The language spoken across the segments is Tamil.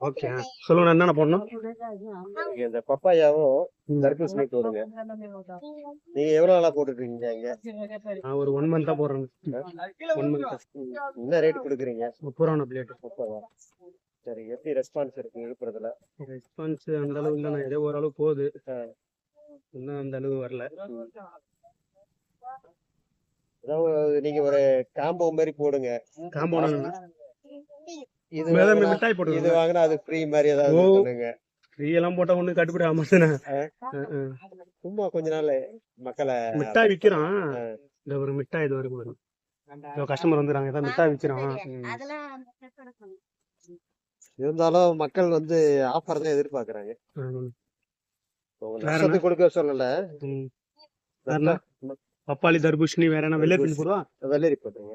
ஓகே சொல்லுங்க என்னென்ன போடணும். இந்த பப்பாயாவும் தர்பூசணி போடுங்க. நீங்க எவ்வளவு நாளா போட்டுருக்கீங்க இங்க? நான் ஒரு 1 மந்த் தான் போடுறேன். 1 மந்த். என்ன ரேட் கொடுக்குறீங்க? 30 ரூபா பிளேட். 30. சரி, எப்படி ரெஸ்பான்ஸ் இருக்கு விழுப்புரத்துல? ரெஸ்பான்ஸ் அந்த அளவு இல்லை, நான் ஏதோ ஓரளவு போகுது, இன்னும் அந்த அளவு வரல. அதாவது நீங்க ஒரு காம்போ மாதிரி போடுங்க. காம்போ இது மிட்டாய் போட்டு இது வாங்கினா அது ஃப்ரீ மாதிரி ஏதாவது பண்ணுங்க. ஃப்ரீ எல்லாம் போட்டா ஒண்ணு கட்டுப்படி ஆமாம். சும்மா கொஞ்ச நாள் மக்களை மிட்டாய் விற்கிறான். இந்த ஒரு மிட்டாய் இது வரைக்கும் கஸ்டமர் வந்துடுறாங்க, ஏதாவது மிட்டாய் விற்கிறான். இருந்தாலும் மக்கள் வந்து ஆஃபர் தான் எதிர்பார்க்கறாங்க. நஷ்டத்துக்கு கொடுக்க சொல்லல. பப்பாளி, தர்பூசணி, வேற என்ன வெள்ளரி போடுவா? வெள்ளரி போட்டுங்க.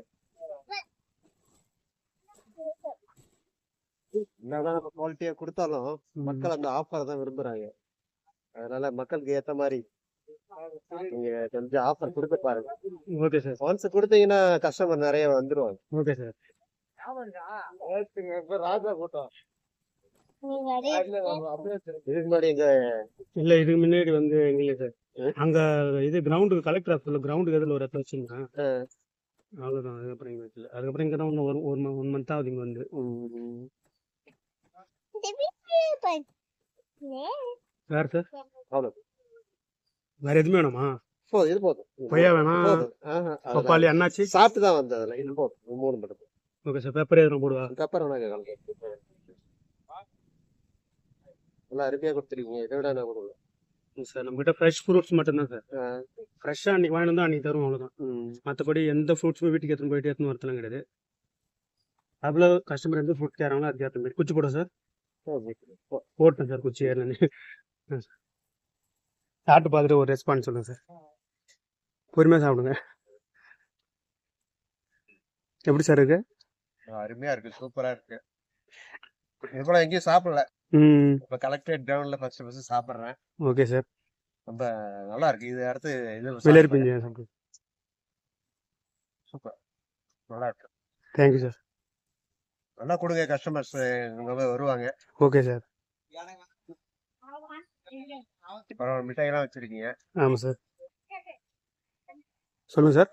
என்னதான் குவாலிட்டியா கொடுத்தாலும் மக்கள் அந்த ஆஃபர் தான் விரும்புறாங்க. அதனால மக்களுக்கு ஏத்த மாதிரி நீங்க கொஞ்சம் ஆஃபர் கொடுக்க பாருங்க. Okay sir. ஒன்ஸ் கொடுத்தீங்கன்னா கஸ்டமர் நிறைய வந்துருவாங்க. Okay sir. ராஜா போட்டோம் இதுக்கு முன்னாடி எங்க இல்ல, இதுக்கு முன்னாடி வந்து இல்ல சார். அங்க இது கிரவுண்டுக்கு கலெக்டர் ஆஃபீஸ்ல கிரவுண்டுக்கு எதில் ஒரு இடத்துல வச்சுருந்தேன். அவ்வளோதான். அதுக்கப்புறம் இங்கே வச்சுல, அதுக்கப்புறம் இங்கே தான் ஒரு 1 மந்த் ஆகுது இங்கே வந்து. வேற சார் அவ்வளோ வேற எதுவுமே வேணுமா? போதும், இது போதும். கொய்யா வேணாம், பப்பாளி, அண்ணாச்சி சாப்பிட்டு தான் வந்தது. அதில் இது போதும், 3 மட்டும். Okay sir. பெப்பர் எதுவும் போடுவா? பெப்பர் வேணா நல்லா அருமையாக கொடுத்துருக்கீங்க. இதை விட நான் கொடுக்கல சார். நம்மகிட்ட ஃப்ரெஷ் ஃப்ரூட்ஸ் மட்டும்தான் சார். ஃப்ரெஷ்ஷாக அன்றைக்கி வாங்கிட்டு வந்து அன்றைக்கி தருவோம், அவ்வளோதான். மற்றபடி எந்த ஃப்ரூட்ஸுமே வீட்டுக்கு எடுத்துன்னு போயிட்டு எடுத்துன்னு வரத்துலாம் கிடையாது. அவ்வளோ கஸ்டமர் எந்த ஃப்ரூட் கேட்குறாங்களோ அதுக்கு ஏற்ற மாதிரி. குச்சி போட சார்? போட்டேன் சார் குச்சி ஏறலன்னு. சாப்பிட்டு பார்த்துட்டு ஒரு ரெஸ்பான்ஸ் சொல்லுங்கள் சார். பொறுமையாக சாப்பிடுங்க. எப்படி சார் இருக்கு? அருமையாக இருக்குது, சூப்பராக இருக்குது. இதுபோல் எங்கேயும் சாப்பிடல. இப்போ கலெக்டரேட் கிரவுண்ட்ல ஃபர்ஸ்ட் சாப்பிட்றேன். Okay sir. ரொம்ப நல்லா இருக்கு. இது அடுத்து இது வெள்ளரி பிஞ்சு சாப்பிடு. சூப்பர், நல்லா இருக்கு. Thank you sir. நல்லா கொடுங்க, கஸ்டமர்ஸ் வருவாங்க. Okay sir. மிட்டாயெல்லாம் வச்சிருக்கீங்க? ஆமாம் சார். சொல்லுங்கள் சார்.